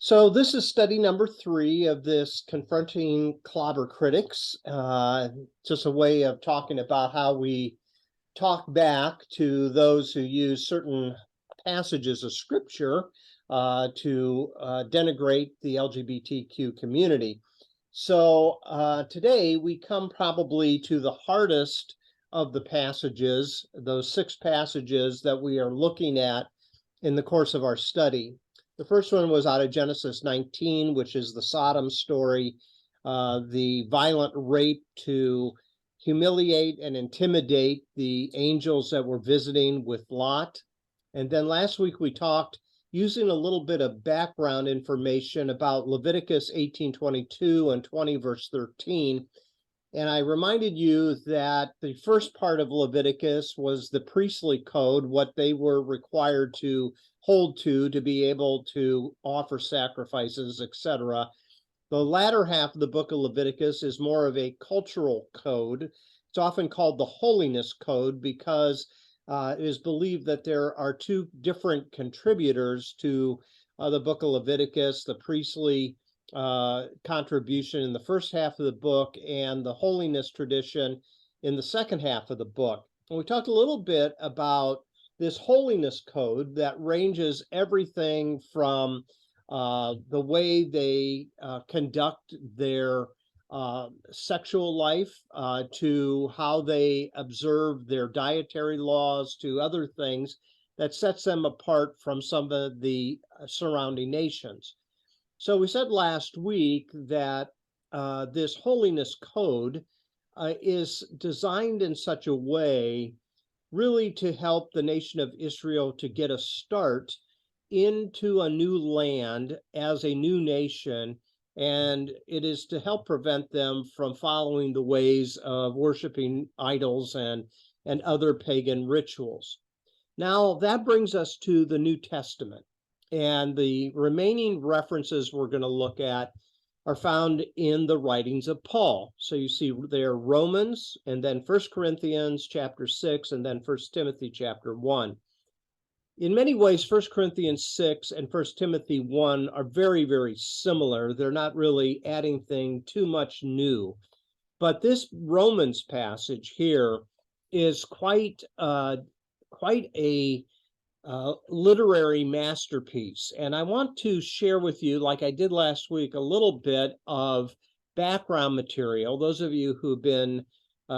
So this is study number 3 of this Confronting Clobber Critics. Just a way of talking about how we talk back to those who use certain passages of scripture to denigrate the LGBTQ community. So today we come probably to the hardest of the passages, those 6 passages that we are looking at in the course of our study. The first one was out of Genesis 19, which is the Sodom story, the violent rape to humiliate and intimidate the angels that were visiting with Lot. And then last week we talked using a little bit of background information about Leviticus 18:22 and 20 verse 13. And I reminded you that the first part of Leviticus was the priestly code, what they were required to hold to be able to offer sacrifices, etc. The latter half of the book of Leviticus is more of a cultural code. It's often called the holiness code because it is believed that there are 2 different contributors to the book of Leviticus, the priestly contribution in the first half of the book and the holiness tradition in the second half of the book. And we talked a little bit about this holiness code that ranges everything from the way they conduct their sexual life to how they observe their dietary laws to other things that sets them apart from some of the surrounding nations. So we said last week that this holiness code is designed in such a way really to help the nation of Israel to get a start into a new land as a new nation, and it is to help prevent them from following the ways of worshiping idols and other pagan rituals. Now that brings us to the New Testament. And the remaining references we're going to look at are found in the writings of Paul. So you see there Romans, and then 1 Corinthians chapter 6, and then 1 Timothy chapter 1. In many ways, 1 Corinthians 6 and 1 Timothy 1 are very, very similar. They're not really adding too much new. But this Romans passage here is quite a literary masterpiece. And I want to share with you, like I did last week, a little bit of background material. Those of you who've been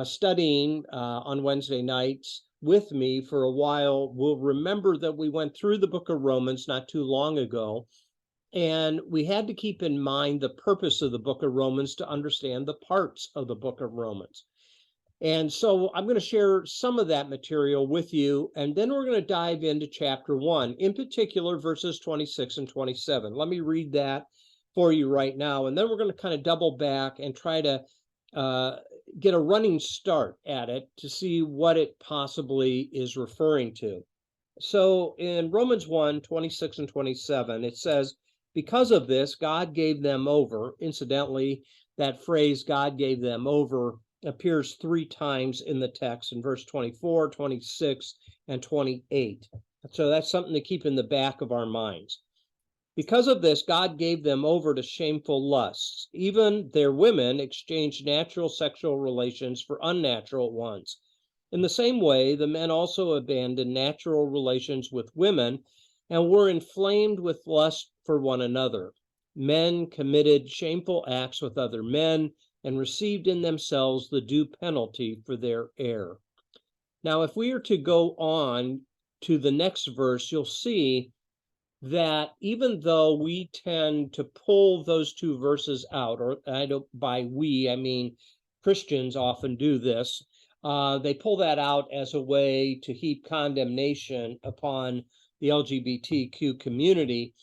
studying on Wednesday nights with me for a while will remember that we went through the book of Romans not too long ago. And we had to keep in mind the purpose of the book of Romans to understand the parts of the book of Romans. And so I'm going to share some of that material with you, and then we're going to dive into chapter 1, in particular, verses 26 and 27. Let me read that for you right now, and then we're going to kind of double back and try to get a running start at it to see what it possibly is referring to. So in Romans 1, 26 and 27, it says, because of this, God gave them over. Incidentally, that phrase, God gave them over, appears 3 times in the text in verse 24, 26, and 28. So that's something to keep in the back of our minds. Because of this, God gave them over to shameful lusts. Even their women exchanged natural sexual relations for unnatural ones. In the same way, the men also abandoned natural relations with women and were inflamed with lust for one another. Men committed shameful acts with other men and received in themselves the due penalty for their error. Now, if we are to go on to the next verse, you'll see that even though we tend to pull those 2 verses out, or by we, I mean Christians often do this, they pull that out as a way to heap condemnation upon the LGBTQ community.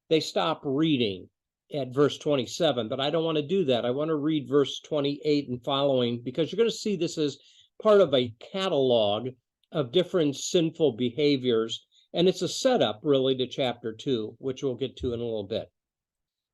They stop reading at verse 27, but I don't want to do that. I want to read verse 28 and following, because you're going to see this as part of a catalog of different sinful behaviors, and it's a setup really to chapter 2, which we'll get to in a little bit.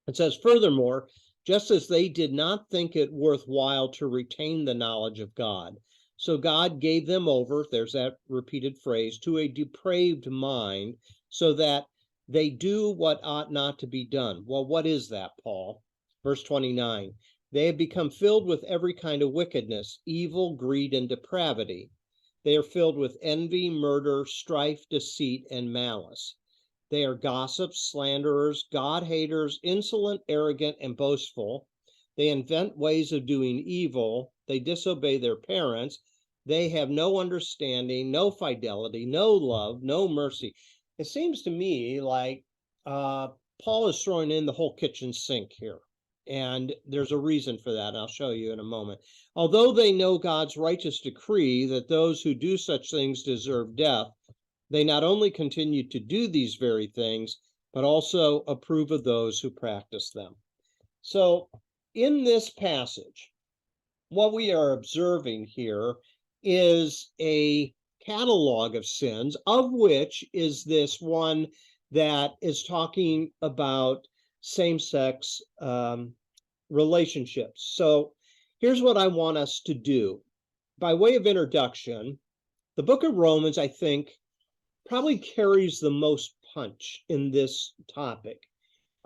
It says, furthermore, just as they did not think it worthwhile to retain the knowledge of God, so God gave them over, there's that repeated phrase, to a depraved mind, so that They do what ought not to be done. Well, what is that, Paul? Verse 29, they have become filled with every kind of wickedness, evil, greed, and depravity. They are filled with envy, murder, strife, deceit, and malice. They are gossips, slanderers, God-haters, insolent, arrogant, and boastful. They invent ways of doing evil. They disobey their parents. They have no understanding, no fidelity, no love, no mercy. It seems to me like Paul is throwing in the whole kitchen sink here. And there's a reason for that. I'll show you in a moment. Although they know God's righteous decree that those who do such things deserve death, they not only continue to do these very things, but also approve of those who practice them. So in this passage, what we are observing here is a catalog of sins, of which is this one that is talking about same-sex relationships. So here's what I want us to do. By way of introduction, the book of Romans, I think, probably carries the most punch in this topic.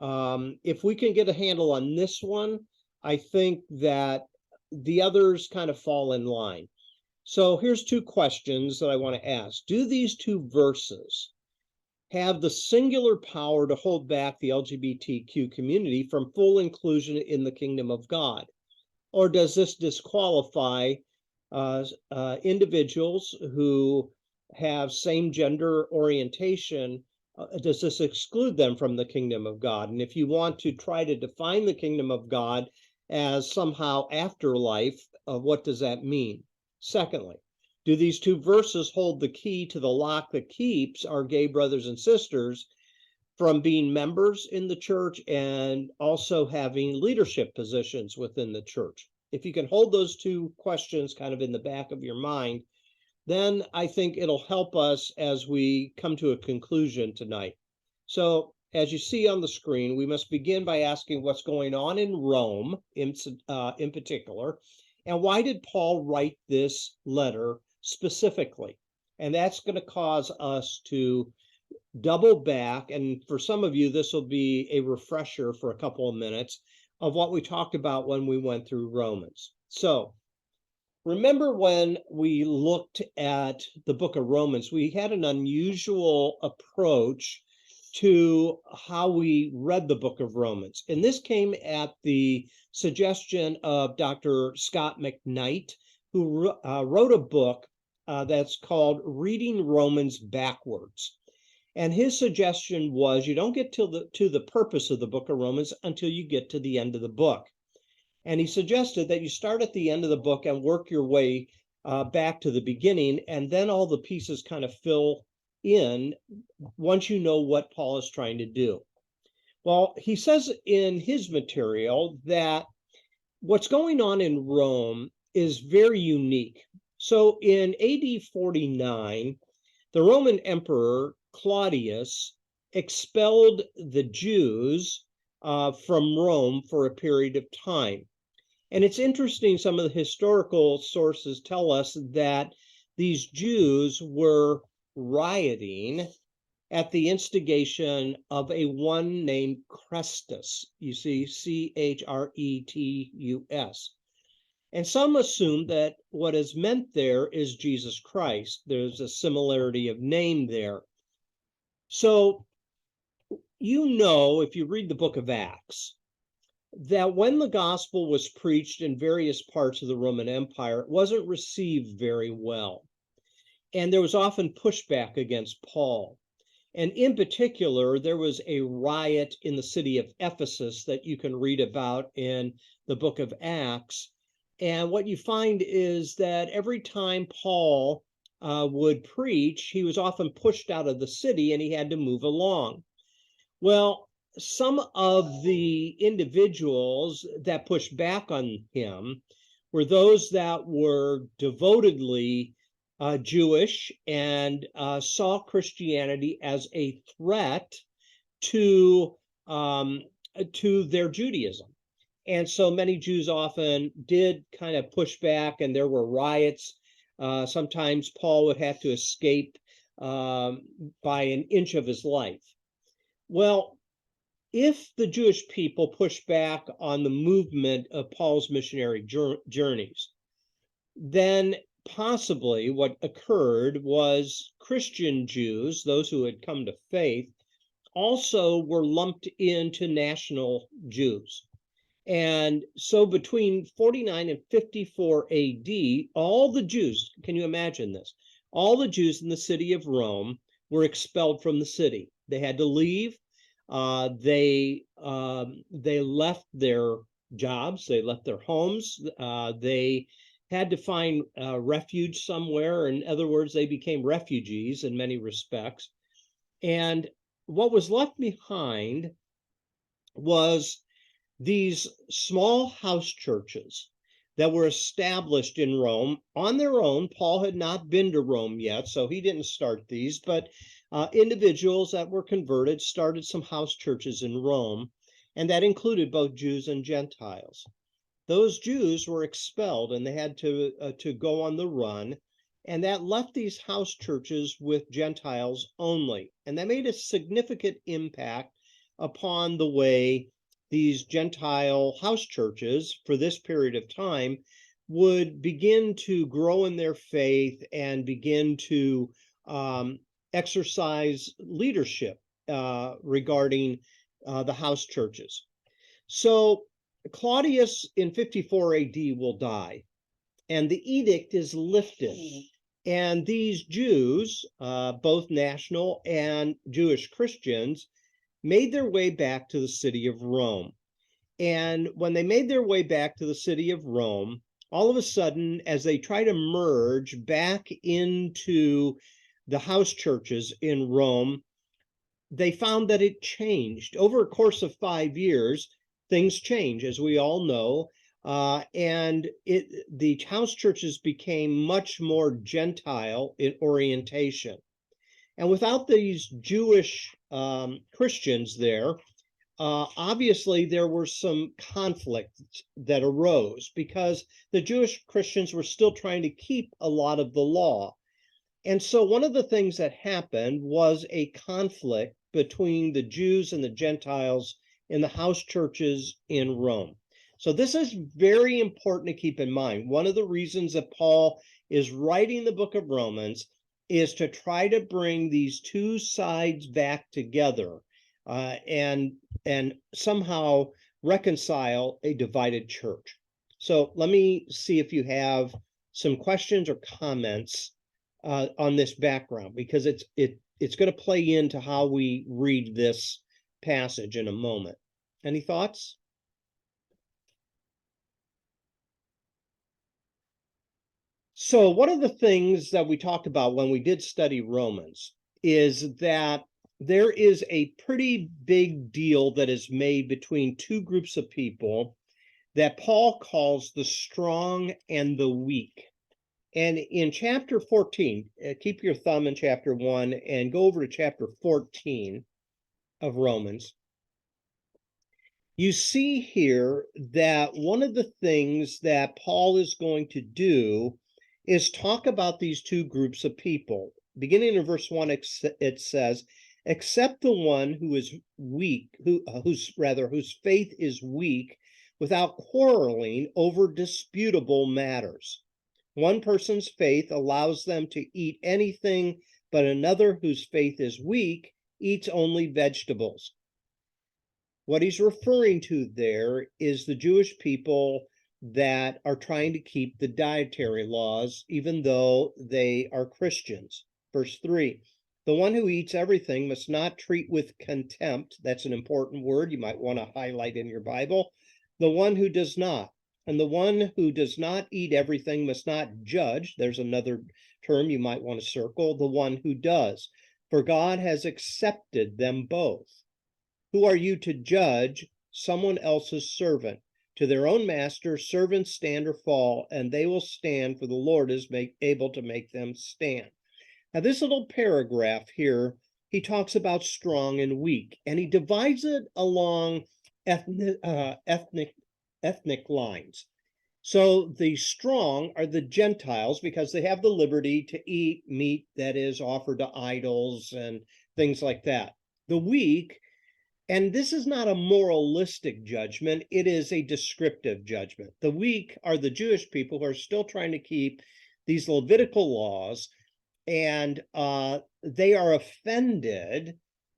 If we can get a handle on this one, I think that the others kind of fall in line. So here's two questions that I want to ask. Do these two verses have the singular power to hold back the LGBTQ community from full inclusion in the kingdom of God? Or does this disqualify individuals who have same gender orientation? Does this exclude them from the kingdom of God? And if you want to try to define the kingdom of God as somehow afterlife, what does that mean? Secondly, do these two verses hold the key to the lock that keeps our gay brothers and sisters from being members in the church and also having leadership positions within the church? If you can hold those two questions kind of in the back of your mind, then I think it'll help us as we come to a conclusion tonight. So as you see on the screen, we must begin by asking what's going on in Rome in particular, and why did Paul write this letter specifically? And that's going to cause us to double back, and for some of you, this will be a refresher for a couple of minutes of what we talked about when we went through Romans. So remember when we looked at the book of Romans, we had an unusual approach to how we read the book of Romans. And this came at the suggestion of Dr. Scott McKnight, who wrote a book that's called Reading Romans Backwards. And his suggestion was you don't get to the purpose of the book of Romans until you get to the end of the book. And he suggested that you start at the end of the book and work your way back to the beginning, and then all the pieces kind of fill in once you know what Paul is trying to do. Well, he says in his material that what's going on in Rome is very unique. So in AD 49, the Roman Emperor Claudius expelled the Jews from Rome for a period of time. And it's interesting, some of the historical sources tell us that these Jews were rioting at the instigation of a one named Chrestus. You see, Chretus. And some assume that what is meant there is Jesus Christ. There's a similarity of name there. So, you know, if you read the book of Acts, that when the gospel was preached in various parts of the Roman Empire, it wasn't received very well. And there was often pushback against Paul. And in particular, there was a riot in the city of Ephesus that you can read about in the book of Acts. And what you find is that every time Paul would preach, he was often pushed out of the city and he had to move along. Well, some of the individuals that pushed back on him were those that were devotedly Jewish and saw Christianity as a threat to their Judaism. And so many Jews often did kind of push back, and there were riots. Sometimes Paul would have to escape by an inch of his life. Well, if the Jewish people pushed back on the movement of Paul's missionary journeys, then possibly what occurred was Christian Jews, those who had come to faith, also were lumped into national Jews. And so between 49 and 54 AD, all the Jews, can you imagine this? All the Jews in the city of Rome were expelled from the city. They had to leave. They left their jobs. They left their homes. They had to find refuge somewhere. In other words, they became refugees in many respects. And what was left behind was these small house churches that were established in Rome on their own. Paul had not been to Rome yet, so he didn't start these, but individuals that were converted started some house churches in Rome, and that included both Jews and Gentiles. Those Jews were expelled and they had to go on the run, and that left these house churches with Gentiles only. And that made a significant impact upon the way these Gentile house churches for this period of time would begin to grow in their faith and begin to exercise leadership regarding the house churches. So Claudius in 54 AD will die, and the edict is lifted. And these Jews, both national and Jewish Christians, made their way back to the city of Rome. And when they made their way back to the city of Rome, all of a sudden, as they try to merge back into the house churches in Rome, they found that it changed. Over a course of 5 years, things change, as we all know, and the house churches became much more Gentile in orientation. And without these Jewish Christians there, obviously there were some conflicts that arose because the Jewish Christians were still trying to keep a lot of the law. And so one of the things that happened was a conflict between the Jews and the Gentiles in the house churches in Rome. So this is very important to keep in mind. One of the reasons that Paul is writing the book of Romans is to try to bring these two sides back together and somehow reconcile a divided church. So let me see if you have some questions or comments on this background, because it's going to play into how we read this passage in a moment. Any thoughts? So one of the things that we talked about when we did study Romans is that there is a pretty big deal that is made between two groups of people that Paul calls the strong and the weak. And in chapter 14, keep your thumb in chapter 1 and go over to chapter 14 of Romans. You see here that one of the things that Paul is going to do is talk about these two groups of people. Beginning in verse 1, it says, except the one who is weak, whose faith is weak, without quarreling over disputable matters. One person's faith allows them to eat anything, but another whose faith is weak eats only vegetables. What he's referring to there is the Jewish people that are trying to keep the dietary laws, even though they are Christians. Verse 3, the one who eats everything must not treat with contempt. That's an important word you might want to highlight in your Bible. The one who does not. And the one who does not eat everything must not judge. There's another term you might want to circle. The one who does. For God has accepted them both. Who are you to judge someone else's servant? To their own master, servants stand or fall, and they will stand, for the Lord is able to make them stand. Now, this little paragraph here, he talks about strong and weak, and he divides it along ethnic lines. So the strong are the Gentiles because they have the liberty to eat meat that is offered to idols and things like that. The weak And this is not a moralistic judgment, it is a descriptive judgment. The weak are the Jewish people who are still trying to keep these Levitical laws, and they are offended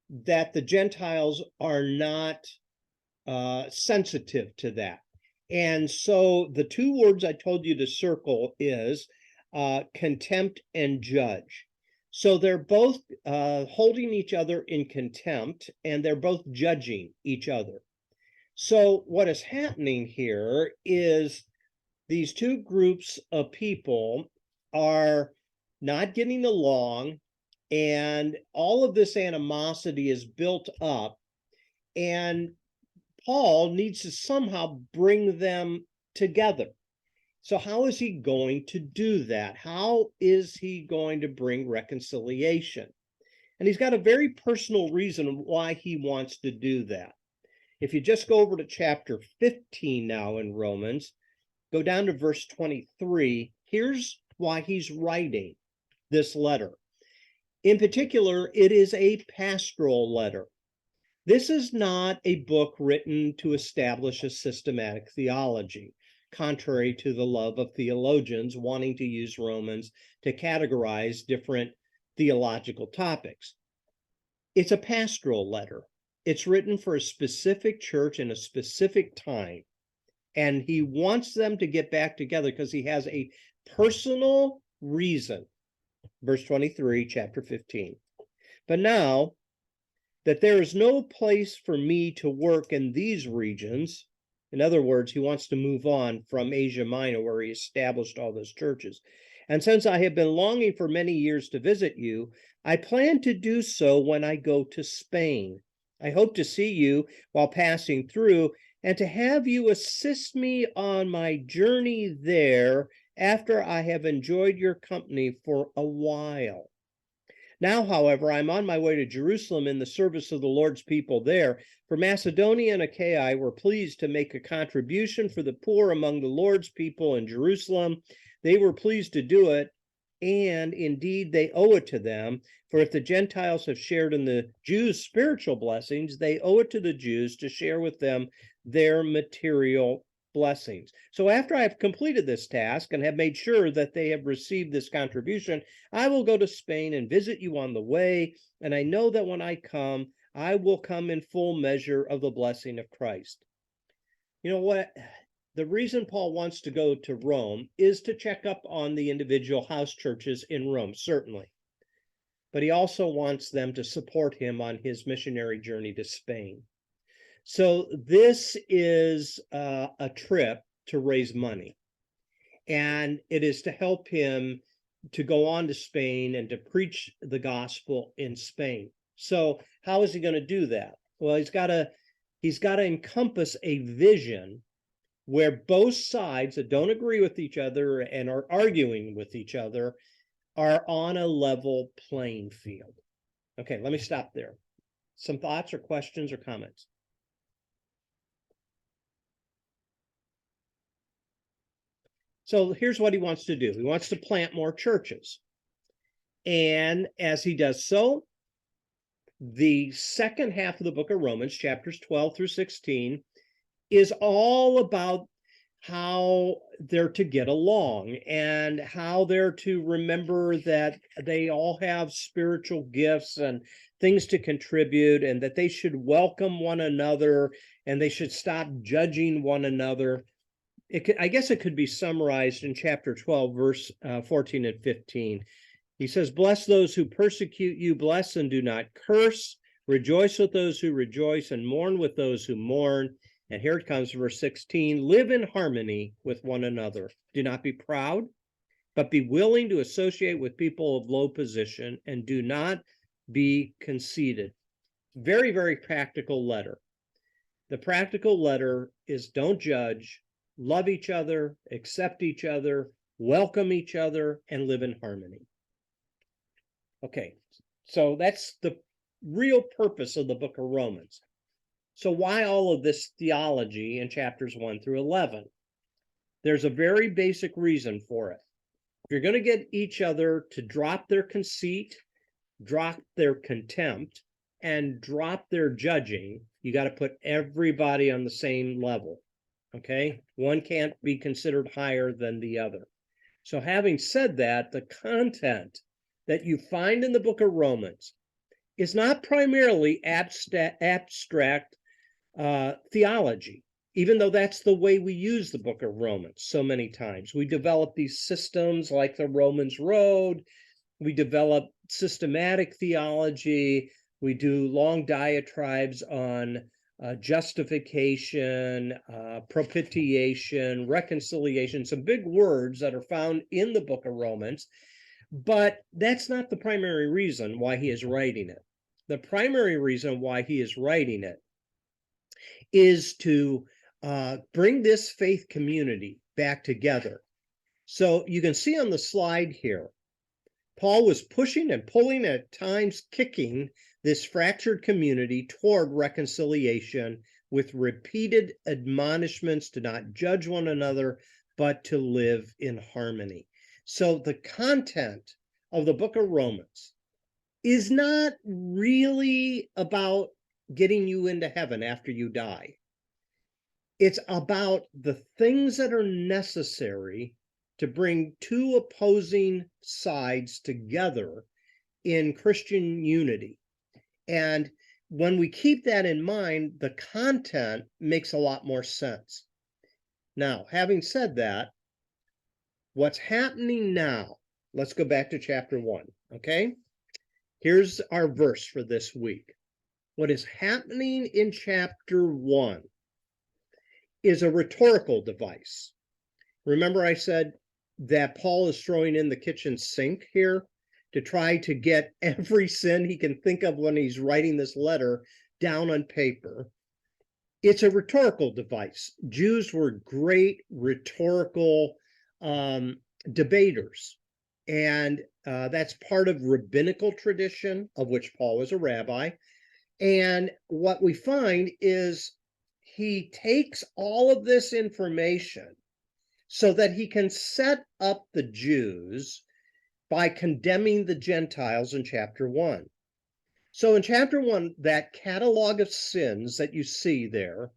that the Gentiles are not sensitive to that. And so the two words I told you to circle is contempt and judge. So they're both holding each other in contempt, and they're both judging each other. So what is happening here is these two groups of people are not getting along, and all of this animosity is built up, and Paul needs to somehow bring them together. So how is he going to do that? How is he going to bring reconciliation? And he's got a very personal reason why he wants to do that. If you just go over to chapter 15 now in Romans, go down to verse 23, here's why he's writing this letter. In particular, it is a pastoral letter. This is not a book written to establish a systematic theology, contrary to the love of theologians wanting to use Romans to categorize different theological topics. It's a pastoral letter. It's written for a specific church in a specific time. And he wants them to get back together because he has a personal reason. Verse 23, chapter 15. But now that there is no place for me to work in these regions, in other words, he wants to move on from Asia Minor, where he established all those churches. And since I have been longing for many years to visit you, I plan to do so when I go to Spain. I hope to see you while passing through, and to have you assist me on my journey there after I have enjoyed your company for a while. Now, however, I'm on my way to Jerusalem in the service of the Lord's people there. For Macedonia and Achaia were pleased to make a contribution for the poor among the Lord's people in Jerusalem. They were pleased to do it, and indeed they owe it to them. For if the Gentiles have shared in the Jews' spiritual blessings, they owe it to the Jews to share with them their material blessings. So after I have completed this task and have made sure that they have received this contribution, I will go to Spain and visit you on the way, and I know that when I come, I will come in full measure of the blessing of Christ. You know what? The reason Paul wants to go to Rome is to check up on the individual house churches in Rome, certainly. But he also wants them to support him on his missionary journey to Spain. So this is a trip to raise money, and it is to help him to go on to Spain and to preach the gospel in Spain. So how is he going to do that? Well, he's got to encompass a vision where both sides that don't agree with each other and are arguing with each other are on a level playing field. Okay, let me stop there. Some thoughts or questions or comments? So here's what he wants to do. He wants to plant more churches. And as he does so, the second half of the book of Romans, chapters 12 through 16, is all about how they're to get along and how they're to remember that they all have spiritual gifts and things to contribute, and that they should welcome one another and they should stop judging one another. I guess it could be summarized in chapter 12, verse 14 and 15. He says, bless those who persecute you, bless and do not curse. Rejoice with those who rejoice and mourn with those who mourn. And here it comes, verse 16, live in harmony with one another. Do not be proud, but be willing to associate with people of low position, and do not be conceited. Very, very practical letter. The practical letter is don't judge, love each other, accept each other, welcome each other, and live in harmony. Okay, so that's the real purpose of the book of Romans. So why all of this theology in chapters 1 through 11? There's a very basic reason for it. If you're going to get each other to drop their conceit, drop their contempt, and drop their judging. You got to put everybody on the same level. Okay? One can't be considered higher than the other. So having said that, the content that you find in the book of Romans is not primarily abstract theology, even though that's the way we use the book of Romans so many times. We develop these systems like the Romans Road. We develop systematic theology. We do long diatribes on justification, propitiation, reconciliation, some big words that are found in the book of Romans, but that's not the primary reason why he is writing it. The primary reason why he is writing it is to bring this faith community back together. So you can see on the slide here, Paul was pushing and pulling, at times kicking, this fractured community toward reconciliation with repeated admonishments to not judge one another, but to live in harmony. So the content of the book of Romans is not really about getting you into heaven after you die. It's about the things that are necessary to bring two opposing sides together in Christian unity. And when we keep that in mind, the content makes a lot more sense. Now, having said that, what's happening now, let's go back to chapter 1, okay? Here's our verse for this week. What is happening in chapter 1 is a rhetorical device. Remember I said that Paul is throwing in the kitchen sink here to try to get every sin he can think of when he's writing this letter down on paper. It's a rhetorical device. Jews were great rhetorical debaters, and that's part of rabbinical tradition, of which Paul was a rabbi. And what we find is he takes all of this information so that he can set up the Jews by condemning the Gentiles in chapter 1. So in chapter 1, that catalog of sins that you see there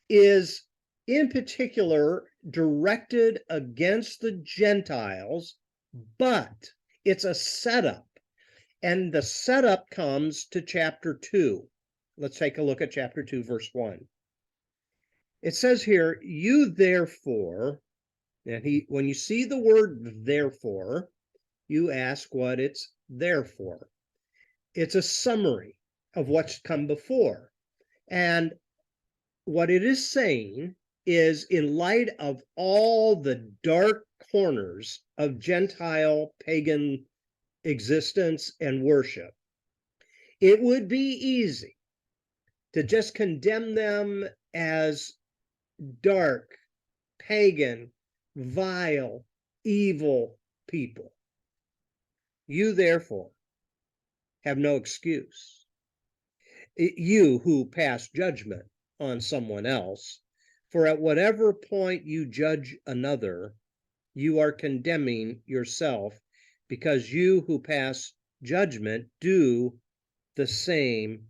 is in particular directed against the Gentiles, but it's a setup. And the setup comes to chapter 2. Let's take a look at chapter 2, verse 1. It says here, you therefore, and when you see the word therefore, you ask what it's there for. It's a summary of what's come before. And what it is saying is, in light of all the dark corners of Gentile pagan existence and worship, it would be easy to just condemn them as dark, pagan, vile, evil people. You, therefore, have no excuse. You who pass judgment on someone else, for at whatever point you judge another, you are condemning yourself, because you who pass judgment do the same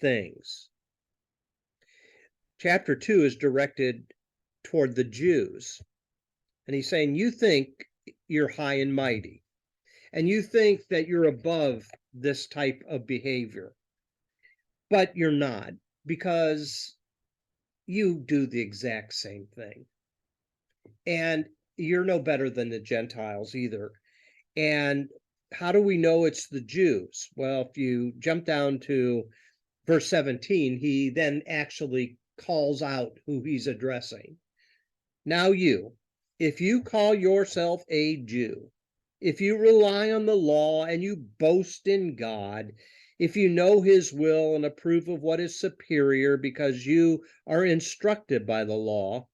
things. Chapter 2 is directed toward the Jews. And he's saying, you think you're high and mighty, and you think that you're above this type of behavior, but you're not, because you do the exact same thing. And you're no better than the Gentiles either. And how do we know it's the Jews? Well, if you jump down to verse 17, he then actually calls out who he's addressing. Now you, if you call yourself a Jew, if you rely on the law and you boast in God, if you know his will and approve of what is superior because you are instructed by the law,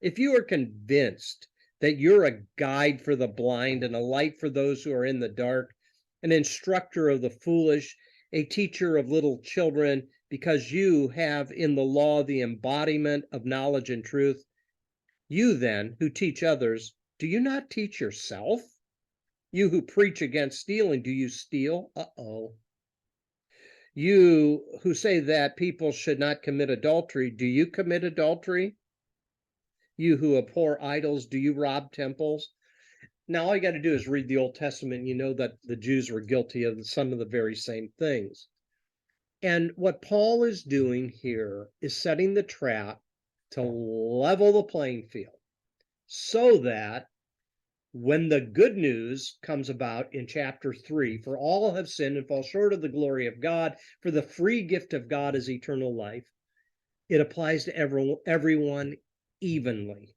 if you are convinced that you're a guide for the blind and a light for those who are in the dark, an instructor of the foolish, a teacher of little children, because you have in the law the embodiment of knowledge and truth, you then who teach others, do you not teach yourself? You who preach against stealing, do you steal? Uh-oh. You who say that people should not commit adultery, do you commit adultery? You who abhor idols, do you rob temples? Now all you got to do is read the Old Testament. You know that the Jews were guilty of some of the very same things. And what Paul is doing here is setting the trap to level the playing field so that when the good news comes about in chapter 3, for all have sinned and fall short of the glory of God, for the free gift of God is eternal life, it applies to everyone evenly.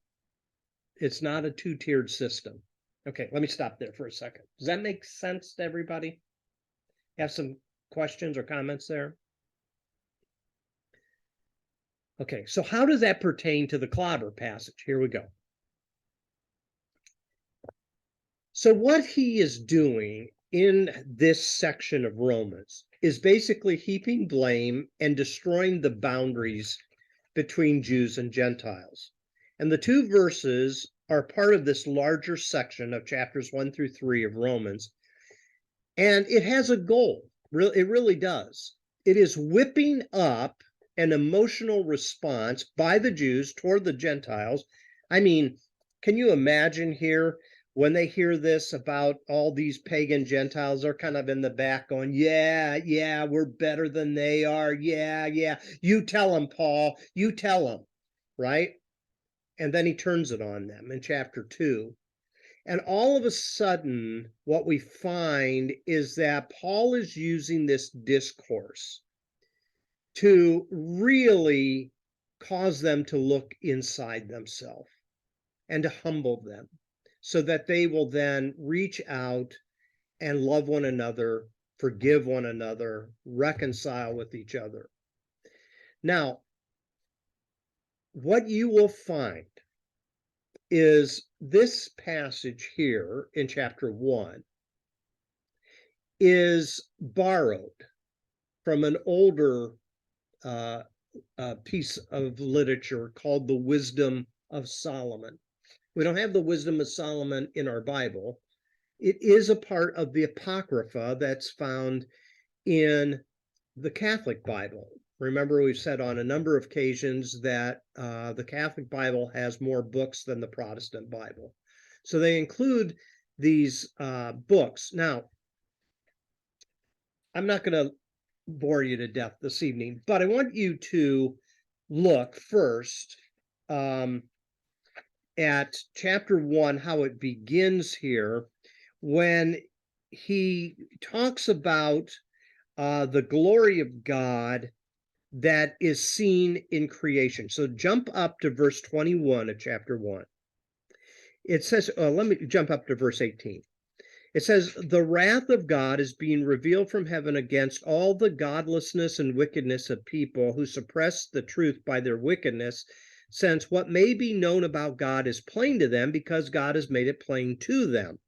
It's not a two-tiered system. Okay, let me stop there for a second. Does that make sense to everybody? Have some questions or comments there? Okay, so how does that pertain to the clobber passage? Here we go. So what he is doing in this section of Romans is basically heaping blame and destroying the boundaries between Jews and Gentiles. And the two verses are part of this larger section of chapters 1 through 3 of Romans. And it has a goal. It really does. It is whipping up an emotional response by the Jews toward the Gentiles. I mean, can you imagine here when they hear this about all these pagan Gentiles, they're kind of in the back going, yeah, we're better than they are. Yeah. You tell them, Paul, you tell them, right? And then he turns it on them in chapter 2. And all of a sudden, what we find is that Paul is using this discourse to really cause them to look inside themselves and to humble them so that they will then reach out and love one another, forgive one another, reconcile with each other. Now, what you will find is this passage here in chapter 1 is borrowed from an older piece of literature called the Wisdom of Solomon. We don't have the Wisdom of Solomon in our Bible. It is a part of the Apocrypha that's found in the Catholic Bible. Remember, we've said on a number of occasions that the Catholic Bible has more books than the Protestant Bible. So they include these books. Now, I'm not going to bore you to death this evening, but I want you to look first at chapter 1, how it begins here, when he talks about the glory of God that is seen in creation. So jump up to verse 21 of chapter 1. It says, let me jump up to verse 18. It says, the wrath of God is being revealed from heaven against all the godlessness and wickedness of people who suppress the truth by their wickedness, since what may be known about God is plain to them because God has made it plain to them.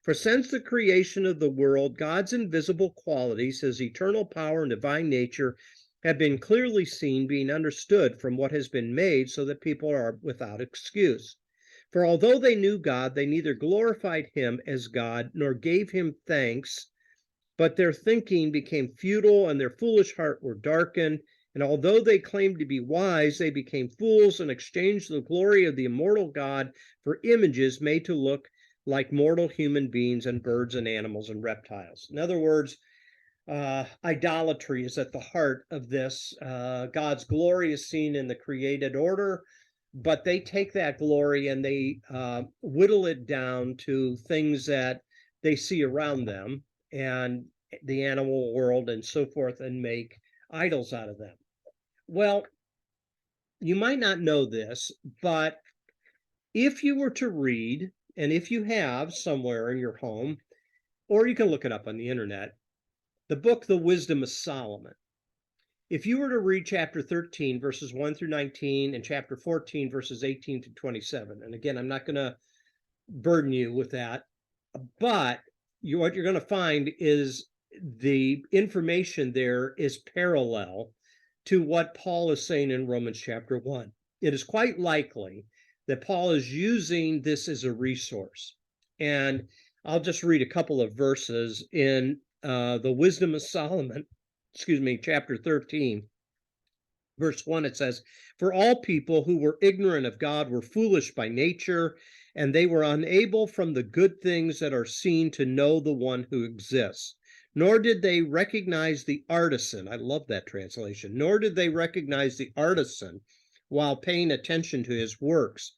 For since the creation of the world, God's invisible qualities, his eternal power and divine nature, have been clearly seen, being understood from what has been made, so that people are without excuse. For although they knew God, they neither glorified him as God, nor gave him thanks, but their thinking became futile, and their foolish heart were darkened. And although they claimed to be wise, they became fools and exchanged the glory of the immortal God for images made to look like mortal human beings and birds and animals and reptiles. In other words, idolatry is at the heart of this. God's glory is seen in the created order, but they take that glory and they whittle it down to things that they see around them and the animal world and so forth, and make idols out of them. Well, you might not know this, but if you were to read, and if you have somewhere in your home, or you can look it up on the internet, the book, The Wisdom of Solomon. If you were to read chapter 13, verses 1 through 19, and chapter 14, verses 18 to 27, and again, I'm not going to burden you with that, but what you're going to find is the information there is parallel to what Paul is saying in Romans chapter 1. It is quite likely that Paul is using this as a resource. And I'll just read a couple of verses in the Wisdom of Solomon, chapter 13, verse 1, it says, "For all people who were ignorant of God were foolish by nature, and they were unable from the good things that are seen to know the one who exists. Nor did they recognize the artisan." I love that translation. "Nor did they recognize the artisan while paying attention to his works.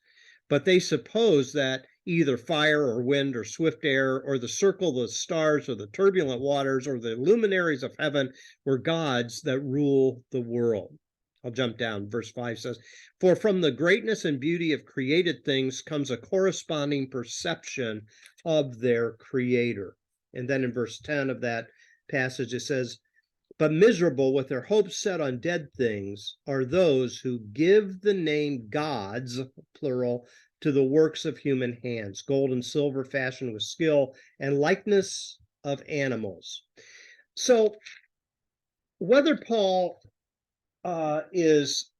But they supposed that either fire or wind or swift air or the circle of the stars or the turbulent waters or the luminaries of heaven were gods that rule the world." I'll jump down. Verse 5 says, "For from the greatness and beauty of created things comes a corresponding perception of their creator." And then in verse 10 of that passage, it says, "But miserable with their hopes set on dead things are those who give the name gods," plural, "to the works of human hands, gold and silver fashioned with skill, and likeness of animals." So whether Paul is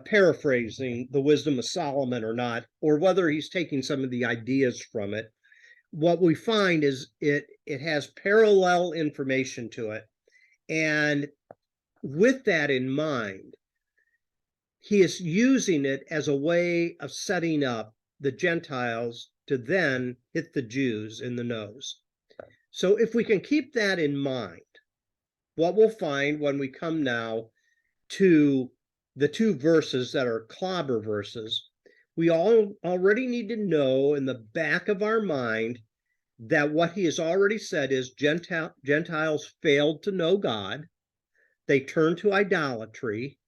paraphrasing the wisdom of Solomon or not, or whether he's taking some of the ideas from it, what we find is it has parallel information to it. And with that in mind, he is using it as a way of setting up the Gentiles to then hit the Jews in the nose. So if we can keep that in mind, what we'll find when we come now to the two verses that are clobber verses, we all already need to know in the back of our mind that what he has already said is Gentiles failed to know God. They turned to idolatry.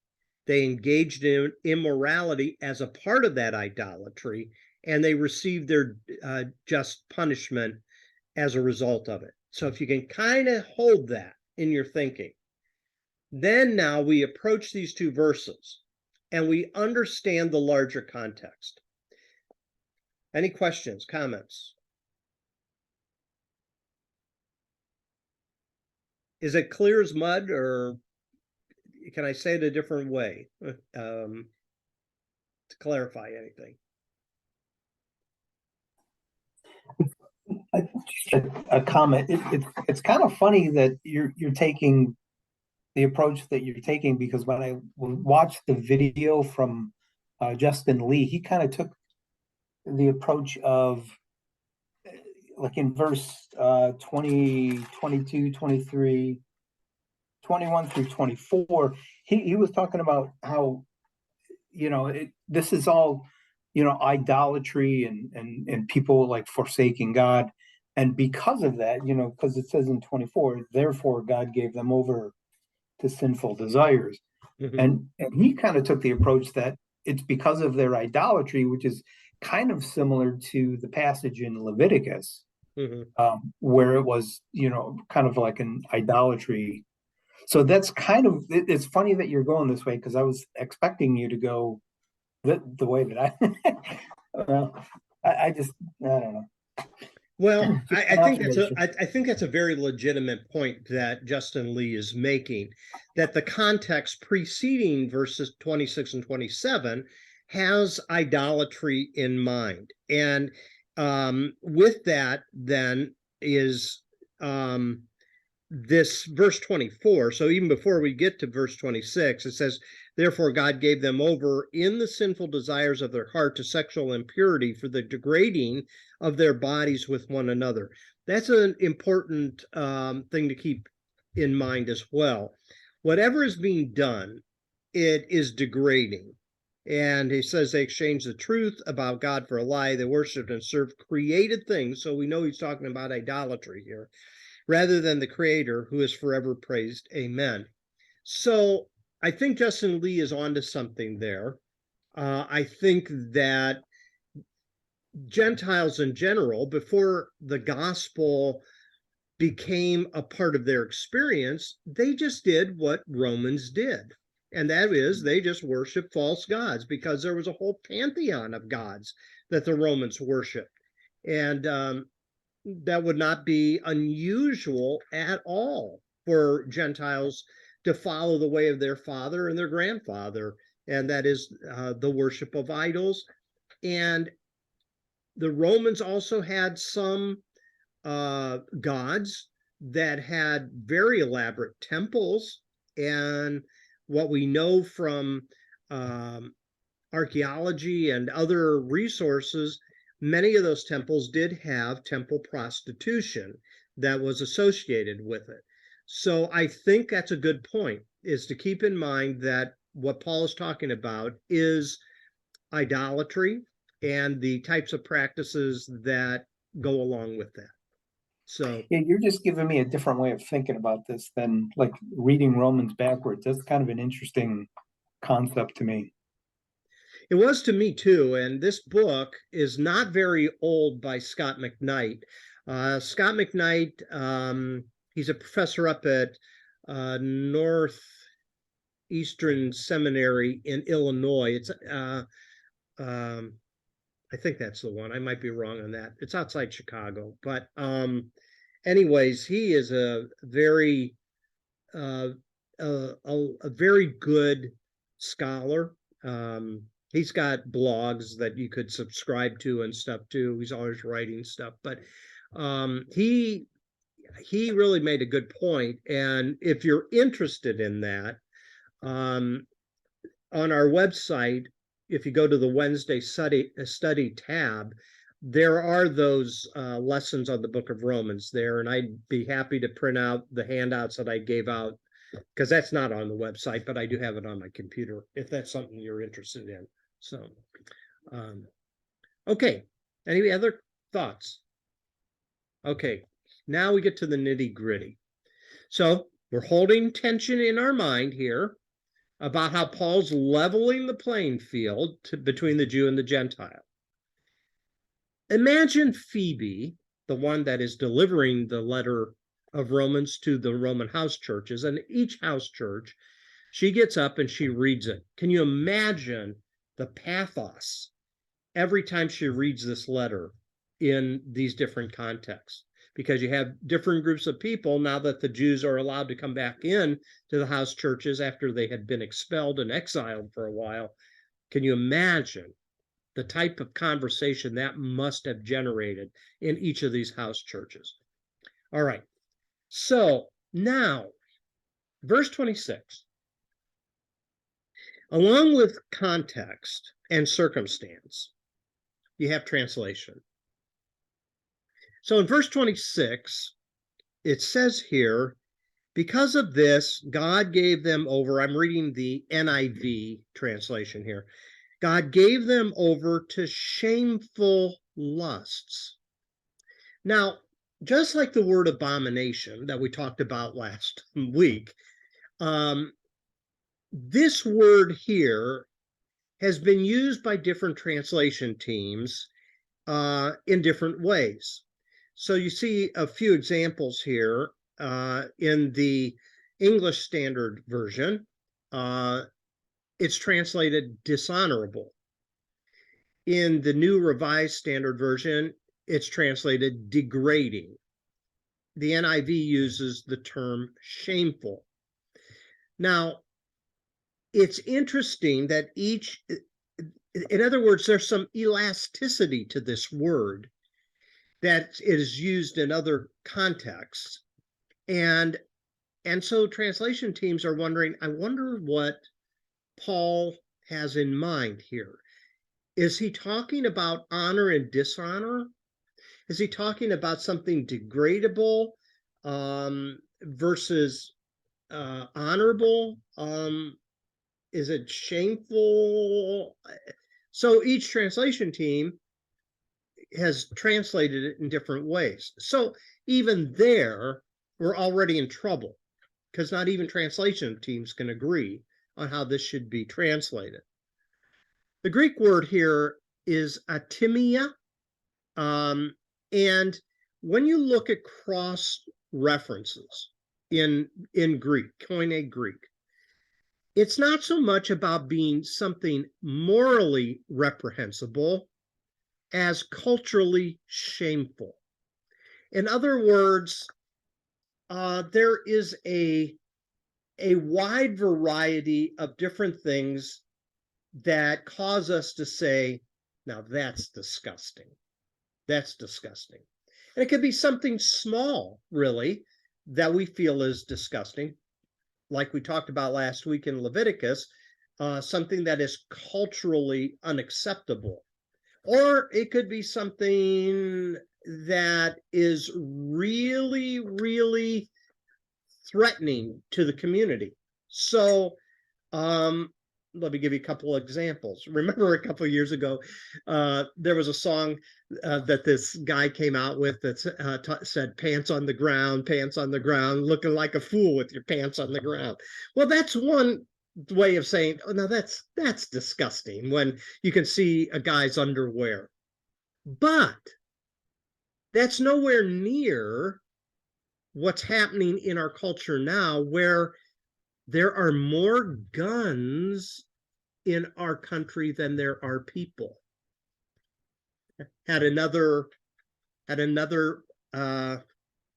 They engaged in immorality as a part of that idolatry, and they received their just punishment as a result of it. So if you can kind of hold that in your thinking, then now we approach these two verses and we understand the larger context. Any questions, comments? Is it clear as mud, or can I say it a different way to clarify anything? A comment. It's kind of funny that you're taking the approach that you're taking, because when I watched the video from Justin Lee, he kind of took the approach of, like in verse 20, 22, 23, 21 through 24, he was talking about how, this is all, idolatry and people like forsaking God. And because of that, because it says in 24, therefore God gave them over to sinful desires. And he kind of took the approach that it's because of their idolatry, which is kind of similar to the passage in Leviticus, where it was, kind of like an idolatry. So that's kind of, it's funny that you're going this way, because I was expecting you to go the way that I don't know. Well, I think that's a very legitimate point that Justin Lee is making, that the context preceding verses 26 and 27 has idolatry in mind. And with that then is this verse 24. So even before we get to verse 26, it says, "Therefore God gave them over in the sinful desires of their heart to sexual impurity for the degrading of their bodies with one another." That's an important thing to keep in mind as well. Whatever is being done, it is degrading. And he says they exchanged the truth about God for a lie. They worshiped and served created things. So we know he's talking about idolatry here, rather than the Creator, who is forever praised. Amen. So I think Justin Lee is onto something there. I think that Gentiles in general, before the gospel became a part of their experience, they just did what Romans did. And that is, they just worshiped false gods, because there was a whole pantheon of gods that the Romans worshiped. And that would not be unusual at all for Gentiles to follow the way of their father and their grandfather, and that is the worship of idols. And the Romans also had some gods that had very elaborate temples. And what we know from archaeology and other resources, many of those temples did have temple prostitution that was associated with it. So I think that's a good point, is to keep in mind that what Paul is talking about is idolatry and the types of practices that go along with that. So Yeah, you're just giving me a different way of thinking about this than like reading Romans backwards. That's kind of an interesting concept to me. it was to me too. And this book is not very old, by Scott McKnight. Scott McKnight, he's a professor up at Northeastern Seminary in Illinois. It's I think that's the one. I might be wrong on that. It's outside Chicago. But anyways, he is a very a very good scholar. He's got blogs that you could subscribe to and stuff too. He's always writing stuff, but he really made a good point. And if you're interested in that, on our website, if you go to the Wednesday study tab, there are those lessons on the book of Romans there, and I'd be happy to print out the handouts that I gave out, because that's not on the website, but I do have it on my computer if that's something you're interested in. So, okay. Any other thoughts? Okay, now we get to the nitty-gritty. So we're holding tension in our mind here about how Paul's leveling the playing field between the Jew and the Gentile. Imagine Phoebe, the one that is delivering the letter of Romans to the Roman house churches, and each house church, she gets up and she reads it. Can you imagine the pathos every time she reads this letter in these different contexts? Because you have different groups of people now that the Jews are allowed to come back in to the house churches after they had been expelled and exiled for a while. Can you imagine the type of conversation that must have generated in each of these house churches? All right. So now, verse 26. Along with context and circumstance, you have translation. So in verse 26, it says here, because of this, God gave them over. I'm reading the NIV translation here. God gave them over to shameful lusts. Now, just like the word abomination that we talked about last week, this word here has been used by different translation teams in different ways. So you see a few examples here in the English Standard Version. It's translated dishonorable. In the New Revised Standard Version, it's translated degrading. The NIV uses the term shameful. Now, it's interesting that in other words, there's some elasticity to this word that is used in other contexts. And so translation teams are wondering, I wonder what Paul has in mind here. Is he talking about honor and dishonor? Is he talking about something degradable versus honorable? Is it shameful? So each translation team has translated it in different ways. So even there, we're already in trouble, because not even translation teams can agree on how this should be translated. The Greek word here is atimia. And when you look at cross references in Greek, Koine Greek, it's not so much about being something morally reprehensible as culturally shameful. In other words, there is a wide variety of different things that cause us to say, now that's disgusting. That's disgusting. And it could be something small, really. that we feel is disgusting, like we talked about last week in Leviticus, something that is culturally unacceptable. Or it could be something that is really, really threatening to the community. So let me give you a couple of examples. Remember a couple of years ago, there was a song that this guy came out with that said, pants on the ground, looking like a fool with your pants on the ground. Well, that's one way of saying, oh, no, that's disgusting when you can see a guy's underwear. But that's nowhere near what's happening in our culture now, where there are more guns in our country than there are people. Had another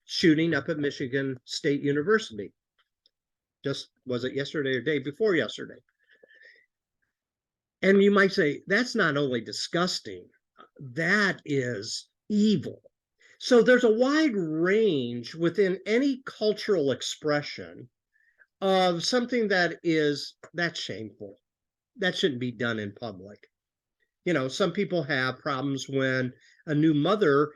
shooting up at Michigan State University. Just, was it yesterday or day before yesterday? And you might say, that's not only disgusting, that is evil. So there's a wide range within any cultural expression of something that's shameful. That shouldn't be done in public. You know, some people have problems when a new mother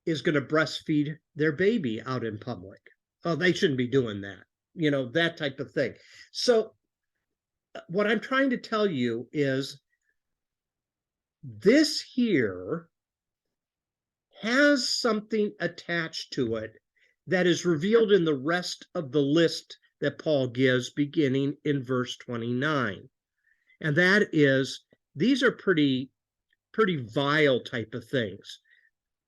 is going to breastfeed their baby out in public. Oh, they shouldn't be doing that. You know, that type of thing. So what I'm trying to tell you is this here has something attached to it that is revealed in the rest of the list that Paul gives beginning in verse 29. And that is, these are pretty vile type of things.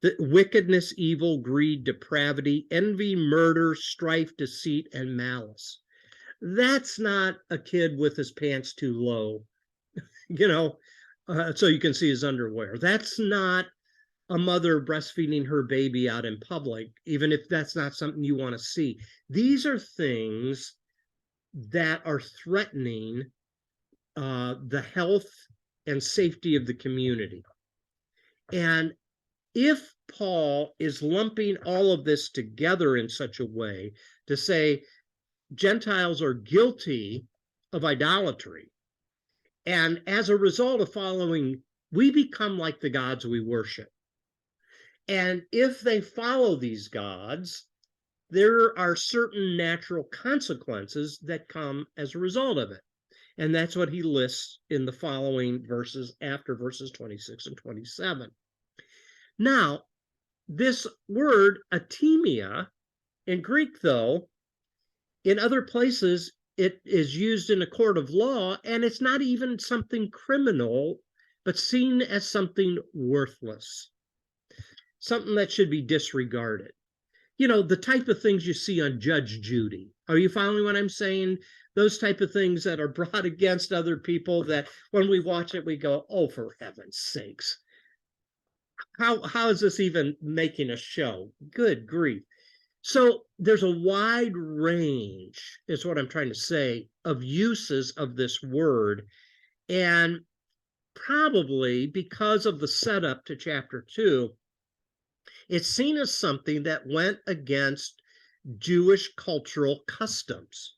The wickedness, evil, greed, depravity, envy, murder, strife, deceit, and malice. That's not a kid with his pants too low, you know, so you can see his underwear. That's not a mother breastfeeding her baby out in public, even if that's not something you want to see. These are things that are threatening the health and safety of the community. And if Paul is lumping all of this together in such a way to say Gentiles are guilty of idolatry, and as a result of following, we become like the gods we worship. And if they follow these gods, there are certain natural consequences that come as a result of it. And that's what he lists in the following verses after verses 26 and 27. Now, this word atimia in Greek, though, in other places, it is used in a court of law, and it's not even something criminal, but seen as something worthless, something that should be disregarded. You know, the type of things you see on Judge Judy. Are you following what I'm saying? Those type of things that are brought against other people that when we watch it, we go, oh, for heaven's sakes. How is this even making a show? Good grief. So there's a wide range, is what I'm trying to say, of uses of this word. And probably because of the setup to chapter 2, it's seen as something that went against Jewish cultural customs.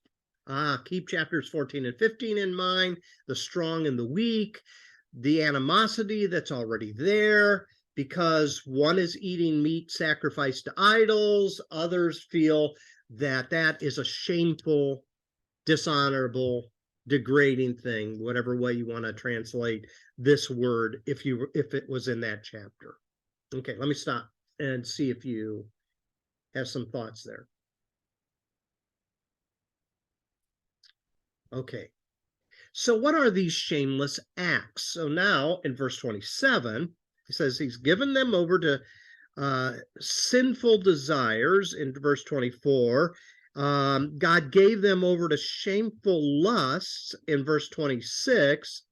Keep chapters 14 and 15 in mind, the strong and the weak, the animosity that's already there, because one is eating meat sacrificed to idols, others feel that that is a shameful, dishonorable, degrading thing, whatever way you want to translate this word, if it was in that chapter. Okay, let me stop and see if you have some thoughts there. Okay, so what are these shameless acts? So now in verse 27, he says he's given them over to sinful desires. In verse 24, God gave them over to shameful lusts in verse 26.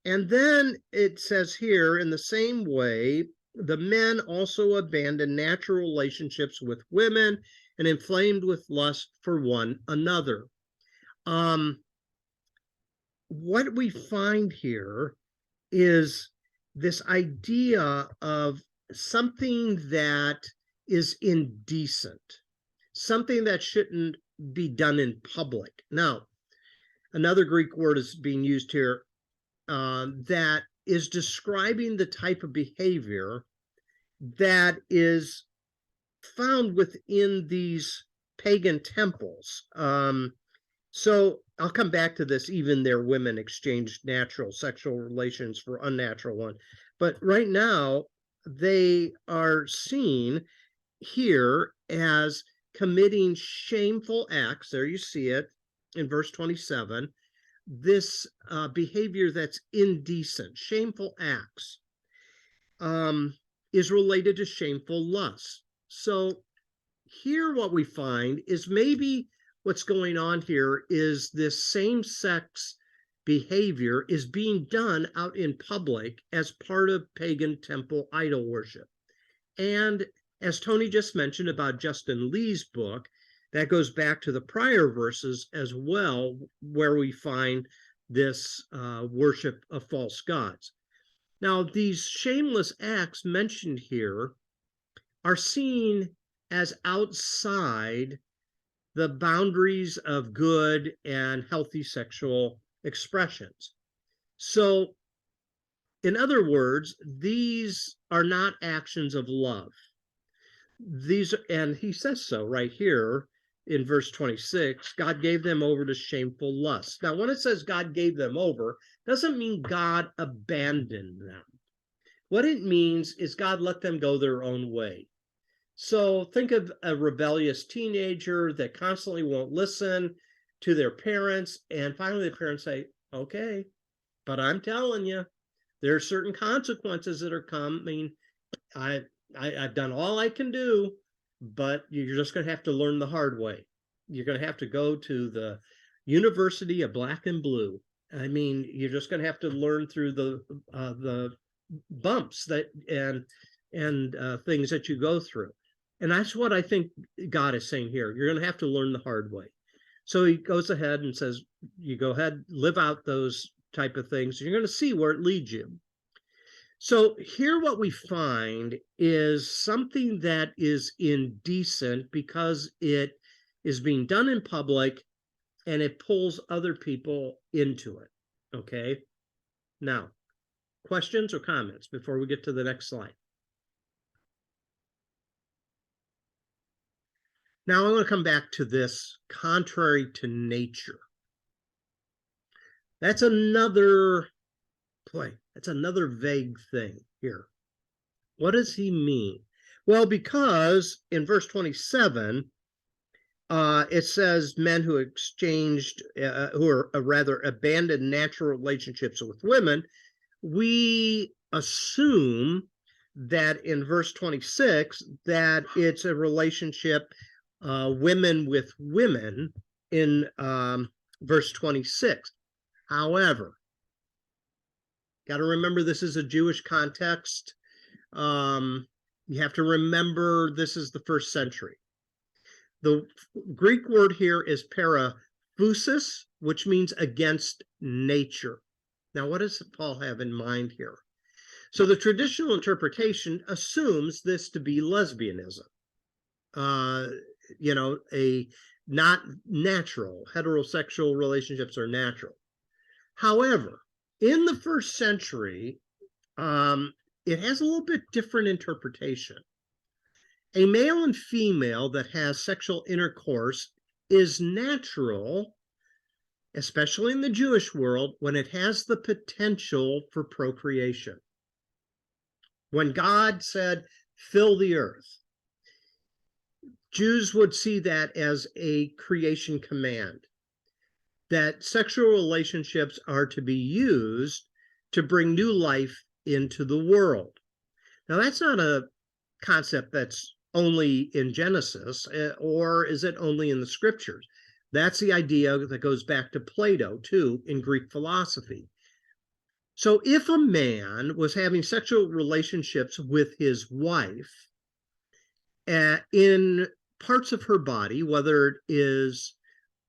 And then it says here, in the same way, the men also abandoned natural relationships with women and inflamed with lust for one another. What we find here is this idea of something that is indecent, something that shouldn't be done in public. Now, another Greek word is being used here that is describing the type of behavior that is found within these pagan temples. So I'll come back to this. Even their women exchanged natural sexual relations for unnatural one. But right now, they are seen here as committing shameful acts. There you see it in verse 27. This behavior that's indecent, shameful acts, is related to shameful lust. So here what we find is maybe what's going on here is this same-sex behavior is being done out in public as part of pagan temple idol worship. And as Tony just mentioned about Justin Lee's book, that goes back to the prior verses as well, where we find this worship of false gods. Now, these shameless acts mentioned here are seen as outside the boundaries of good and healthy sexual expressions. So, in other words, these are not actions of love. These, and he says so right here in verse 26, God gave them over to shameful lust. Now, when it says God gave them over, doesn't mean God abandoned them. What it means is God let them go their own way. So think of a rebellious teenager that constantly won't listen to their parents, and finally the parents say, okay, but I'm telling you, there are certain consequences that are coming. I've done all I can do, but you're just going to have to learn the hard way. You're going to have to go to the University of Black and Blue. I mean, you're just going to have to learn through the bumps that and things that you go through. And that's what I think God is saying here. You're going to have to learn the hard way. So he goes ahead and says, you go ahead, live out those type of things. You're going to see where it leads you. So here what we find is something that is indecent because it is being done in public and it pulls other people into it. Okay. Now, questions or comments before we get to the next slide? Now I want to come back to this contrary to nature. That's another vague thing here. What does he mean? Well, because in verse 27, it says men who exchanged, who are rather abandoned natural relationships with women. We assume that in verse 26 that it's a relationship women with women in verse 26. However, got to remember this is a Jewish context. You have to remember this is the first century. The Greek word here is paraphusis, which means against nature. Now, what does Paul have in mind here? So the traditional interpretation assumes this to be lesbianism. A not natural, heterosexual relationships are natural. However, in the first century, it has a little bit different interpretation. A male and female that has sexual intercourse is natural, especially in the Jewish world, when it has the potential for procreation. When God said, fill the earth, Jews would see that as a creation command, that sexual relationships are to be used to bring new life into the world. Now, that's not a concept that's only in Genesis, or is it only in the scriptures? That's the idea that goes back to Plato, too, in Greek philosophy. So if a man was having sexual relationships with his wife in parts of her body, whether it is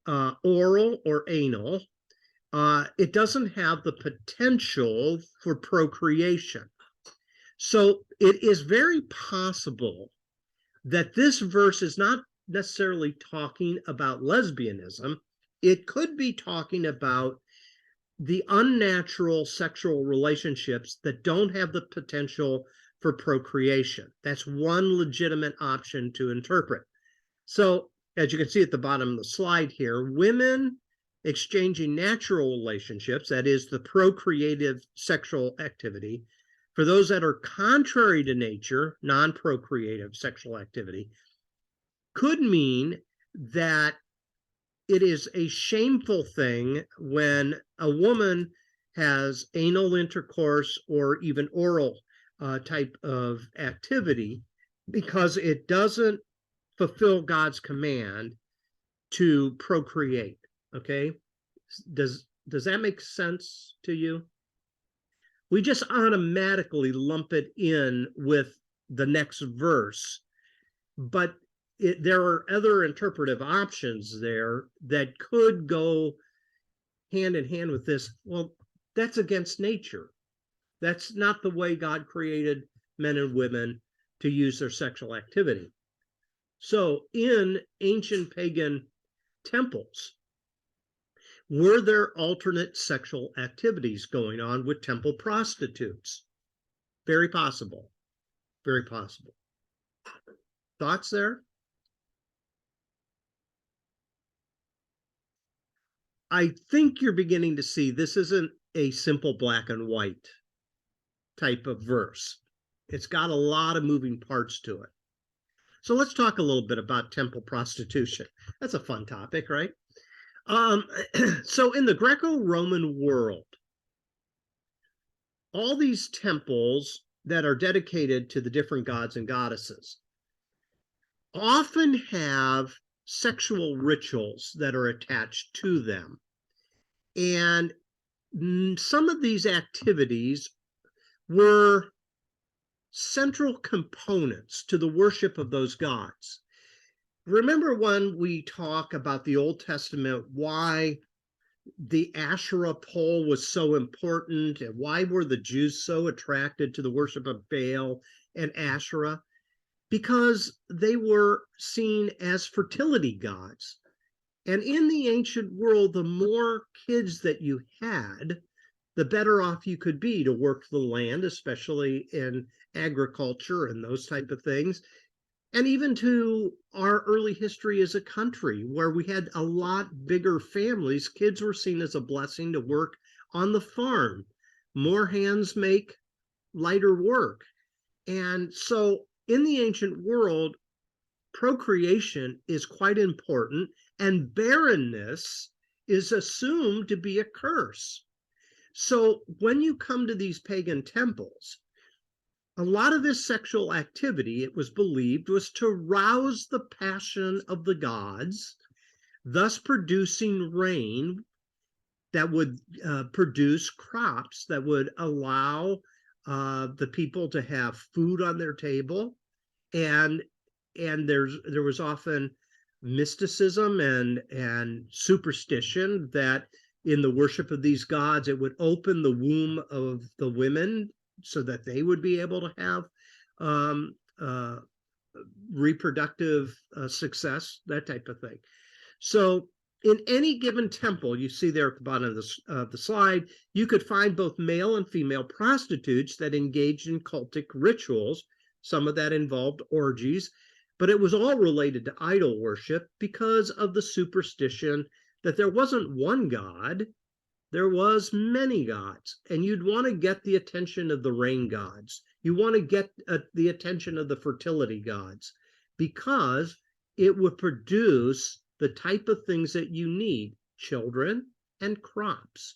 oral or anal, it doesn't have the potential for procreation. So it is very possible that this verse is not necessarily talking about lesbianism. It could be talking about the unnatural sexual relationships that don't have the potential for procreation. That's one legitimate option to interpret. So, as you can see at the bottom of the slide here, women exchanging natural relationships, that is the procreative sexual activity, for those that are contrary to nature, non-procreative sexual activity, could mean that it is a shameful thing when a woman has anal intercourse or even oral type of activity, because it doesn't fulfill God's command to procreate. Okay, does that make sense to you? We just automatically lump it in with the next verse, but there are other interpretive options there that could go hand in hand with this. Well, that's against nature. That's not the way God created men and women to use their sexual activity. So in ancient pagan temples, were there alternate sexual activities going on with temple prostitutes? Very possible. Very possible. Thoughts there? I think you're beginning to see this isn't a simple black and white type of verse. It's got a lot of moving parts to it. So let's talk a little bit about temple prostitution. That's a fun topic, right? So in the Greco-Roman world, all these temples that are dedicated to the different gods and goddesses often have sexual rituals that are attached to them. And some of these activities were central components to the worship of those gods. Remember when we talk about the Old Testament, why the Asherah pole was so important and why were the Jews so attracted to the worship of Baal and Asherah? Because they were seen as fertility gods. And in the ancient world, the more kids that you had, the better off you could be to work the land, especially in agriculture and those type of things. And even to our early history as a country, where we had a lot bigger families, kids were seen as a blessing to work on the farm. More hands make lighter work. And so in the ancient world, procreation is quite important, and barrenness is assumed to be a curse. So when you come to these pagan temples, a lot of this sexual activity, it was believed, was to rouse the passion of the gods, thus producing rain that would produce crops that would allow the people to have food on their table. And there was often mysticism and superstition that in the worship of these gods, it would open the womb of the women so that they would be able to have reproductive success, that type of thing. So in any given temple, you see there at the bottom of the slide, you could find both male and female prostitutes that engaged in cultic rituals. Some of that involved orgies, but it was all related to idol worship because of the superstition that there wasn't one god, there was many gods, and you'd want to get the attention of the rain gods. You want to get the attention of the fertility gods, because it would produce the type of things that you need, children and crops.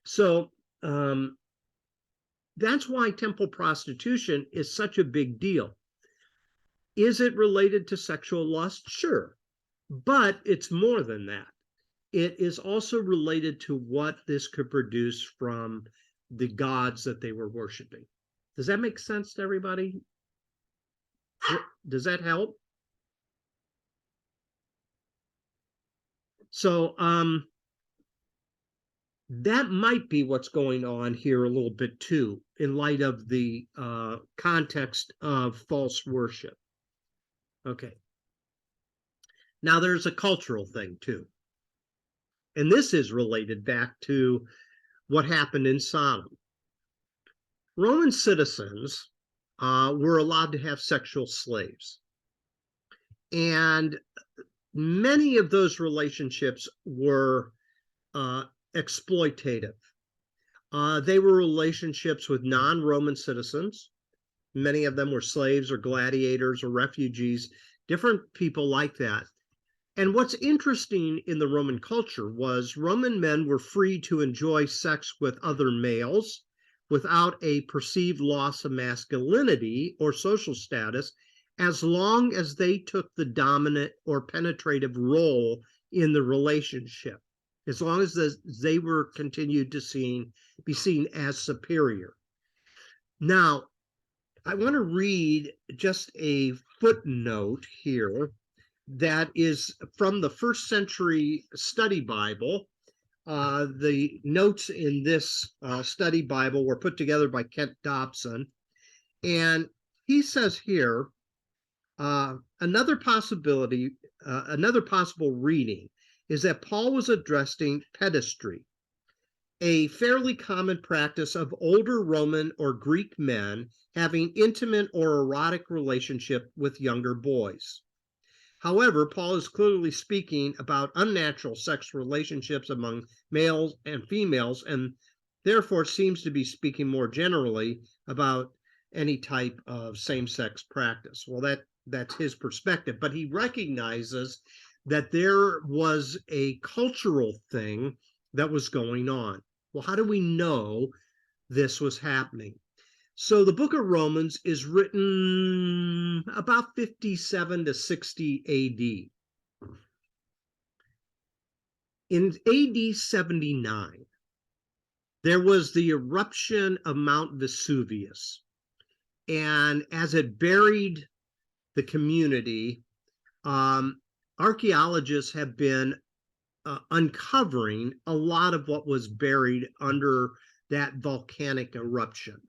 So that's why temple prostitution is such a big deal. Is it related to sexual lust? Sure, but it's more than that. It is also related to what this could produce from the gods that they were worshiping. Does that make sense to everybody? Does that help? So that might be what's going on here a little bit too, in light of the context of false worship. Okay. Now, there's a cultural thing too. And this is related back to what happened in Sodom. Roman citizens were allowed to have sexual slaves. And many of those relationships were exploitative. They were relationships with non-Roman citizens. Many of them were slaves or gladiators or refugees, different people like that. And what's interesting in the Roman culture was Roman men were free to enjoy sex with other males without a perceived loss of masculinity or social status, as long as they took the dominant or penetrative role in the relationship, as long as they were continued to be seen as superior. Now, I want to read just a footnote here that is from the first century study Bible. The notes in this study Bible were put together by Kent Dobson. And he says here, another possible reading is that Paul was addressing pedestry, a fairly common practice of older Roman or Greek men having intimate or erotic relationship with younger boys. However, Paul is clearly speaking about unnatural sex relationships among males and females, and therefore seems to be speaking more generally about any type of same-sex practice. Well, that's his perspective, but he recognizes that there was a cultural thing that was going on. Well, how do we know this was happening? So the book of Romans is written about 57 to 60 AD. In AD 79, there was the eruption of Mount Vesuvius. And as it buried the community, archaeologists have been uncovering a lot of what was buried under that volcanic eruption.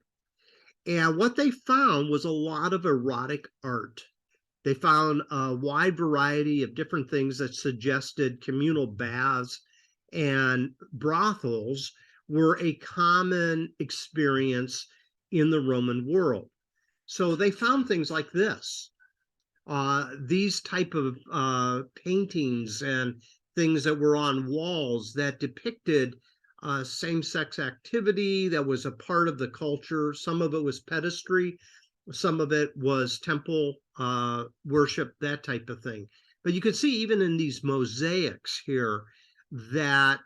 And what they found was a lot of erotic art. They found a wide variety of different things that suggested communal baths and brothels were a common experience in the Roman world. So they found things like this. These type of paintings and things that were on walls that depicted same-sex activity that was a part of the culture. Some of it was pedestry, some of it was temple worship, that type of thing. But you can see even in these mosaics here that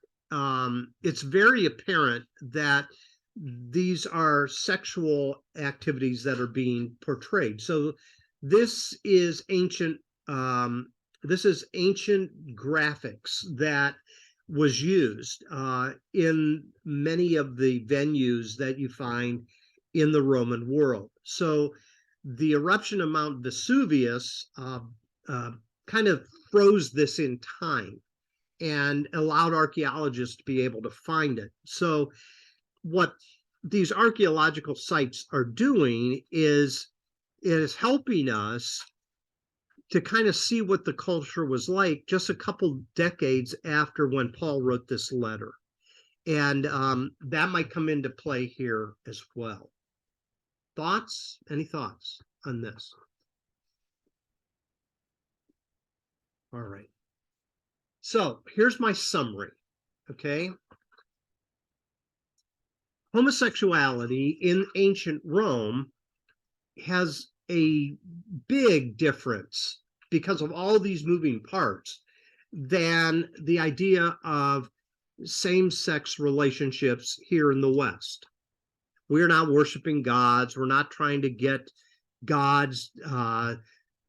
it's very apparent that these are sexual activities that are being portrayed. So this is ancient graphics that was used in many of the venues that you find in the Roman world. So the eruption of Mount Vesuvius kind of froze this in time and allowed archaeologists to be able to find it. So what these archaeological sites are doing is helping us to kind of see what the culture was like just a couple decades after when Paul wrote this letter. And that might come into play here as well. Thoughts? Any thoughts on this? All right. So here's my summary, okay? Homosexuality in ancient Rome has a big difference because of all these moving parts than the idea of same-sex relationships here in the West. We're not worshiping gods. We're not trying to get gods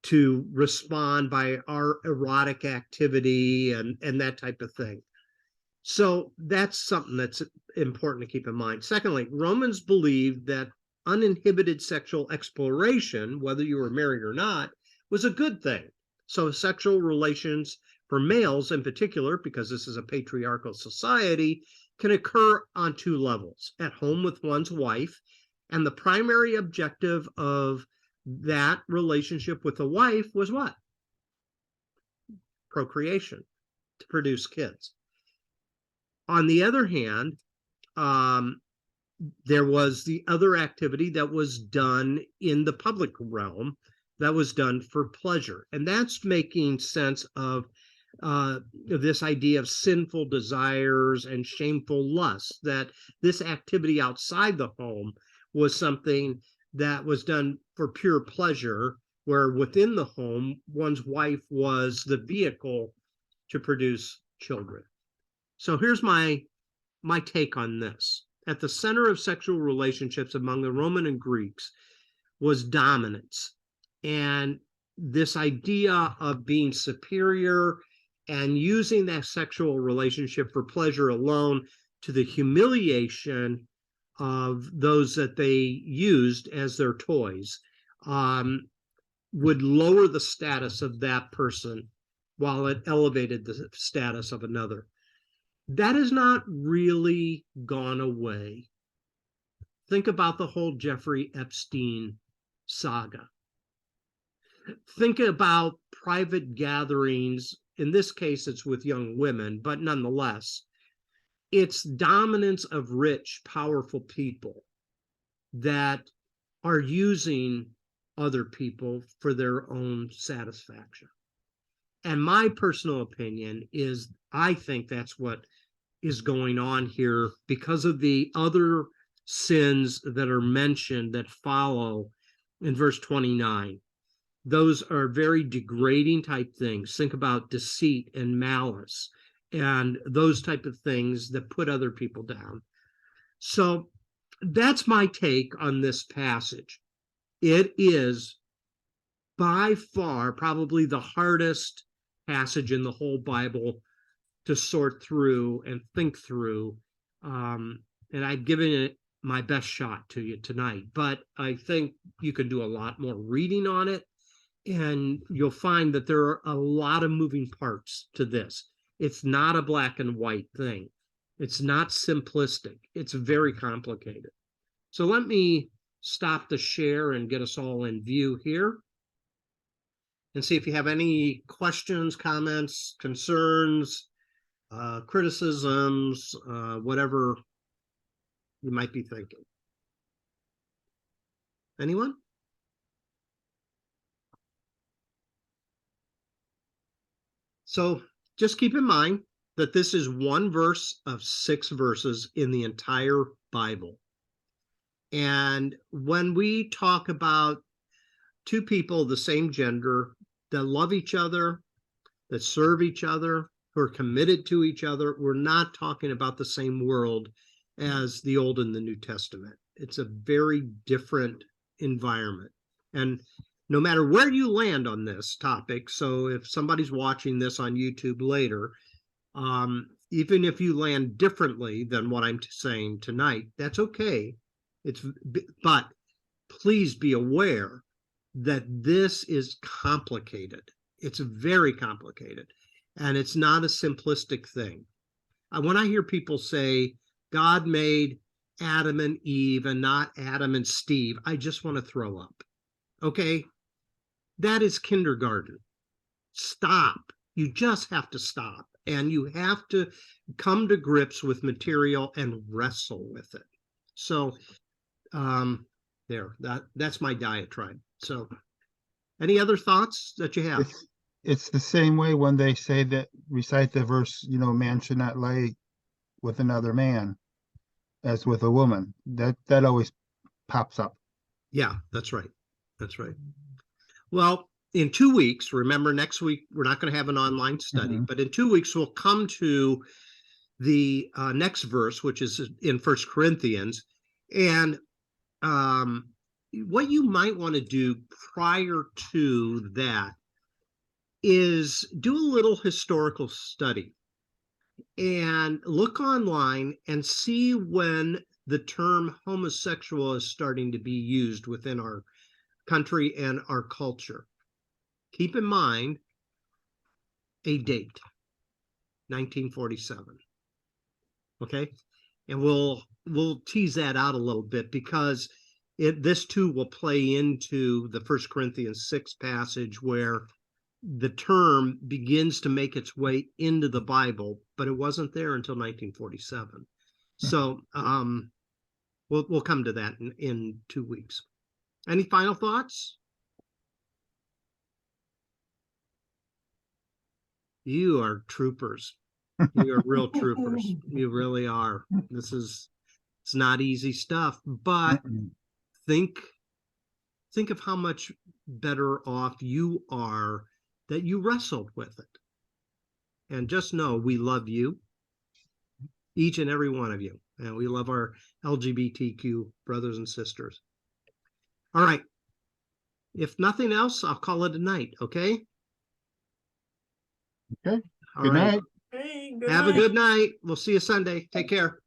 to respond by our erotic activity and that type of thing. So that's something that's important to keep in mind. Secondly, Romans believed that uninhibited sexual exploration, whether you were married or not, was a good thing. So sexual relations for males in particular, because this is a patriarchal society, can occur on two levels: at home with one's wife, and the primary objective of that relationship with the wife was what? procreation, to produce kids. On the other hand, there was the other activity that was done in the public realm that was done for pleasure. And that's making sense of this idea of sinful desires and shameful lusts, that this activity outside the home was something that was done for pure pleasure, where within the home, one's wife was the vehicle to produce children. So here's my take on this. At the center of sexual relationships among the Roman and Greeks was dominance. And this idea of being superior and using that sexual relationship for pleasure alone, to the humiliation of those that they used as their toys, would lower the status of that person while it elevated the status of another. That has not really gone away. Think about the whole Jeffrey Epstein saga. Think about private gatherings. In this case, it's with young women, but nonetheless, it's dominance of rich, powerful people that are using other people for their own satisfaction. And my personal opinion is, I think that's what is going on here, because of the other sins that are mentioned that follow in verse 29. Those are very degrading type things. Think about deceit and malice and those type of things that put other people down. So that's my take on this passage. It is by far probably the hardest passage in the whole Bible to sort through and think through. And I've given it my best shot to you tonight, but I think you can do a lot more reading on it, and you'll find that there are a lot of moving parts to this. It's not a black and white thing. It's not simplistic. It's very complicated. So let me stop the share and get us all in view here, and see if you have any questions, comments, concerns, criticisms, whatever you might be thinking. Anyone? So just keep in mind that this is one verse of 6 verses in the entire Bible. And when we talk about two people of the same gender that love each other, that serve each other, who are committed to each other, we're not talking about the same world as the Old and the New Testament. It's a very different environment. And no matter where you land on this topic, so if somebody's watching this on YouTube later, even if you land differently than what I'm saying tonight, that's okay. But please be aware that this is complicated. It's very complicated, and it's not a simplistic thing. When I hear people say God made Adam and Eve and not Adam and Steve, I just want to throw up. Okay? That is kindergarten. Stop. You just have to stop, and you have to come to grips with material and wrestle with it. So that's my diatribe. So any other thoughts that you have? It's the same way when they say that, recite the verse, man should not lay with another man as with a woman. That always pops up. Yeah, that's right. That's right. Well, in 2 weeks, remember, next week we're not going to have an online study, but in 2 weeks we'll come to the next verse, which is in 1 Corinthians. And what you might want to do prior to that is do a little historical study and look online and see when the term homosexual is starting to be used within our country and our culture. Keep in mind a date, 1947. Okay, and we'll tease that out a little bit, because this too will play into the 1 Corinthians 6 passage, where the term begins to make its way into the Bible, but it wasn't there until 1947. So we'll come to that in 2 weeks. Any final thoughts? You are troopers. You are real troopers. You really are. It's not easy stuff, but think of how much better off you are that you wrestled with it. And just know we love you, each and every one of you. And we love our LGBTQ brothers and sisters. All right. If nothing else, I'll call it a night, okay? Okay. All Good right. night. Hey, good Have a night. good night. We'll see you Sunday. Take care.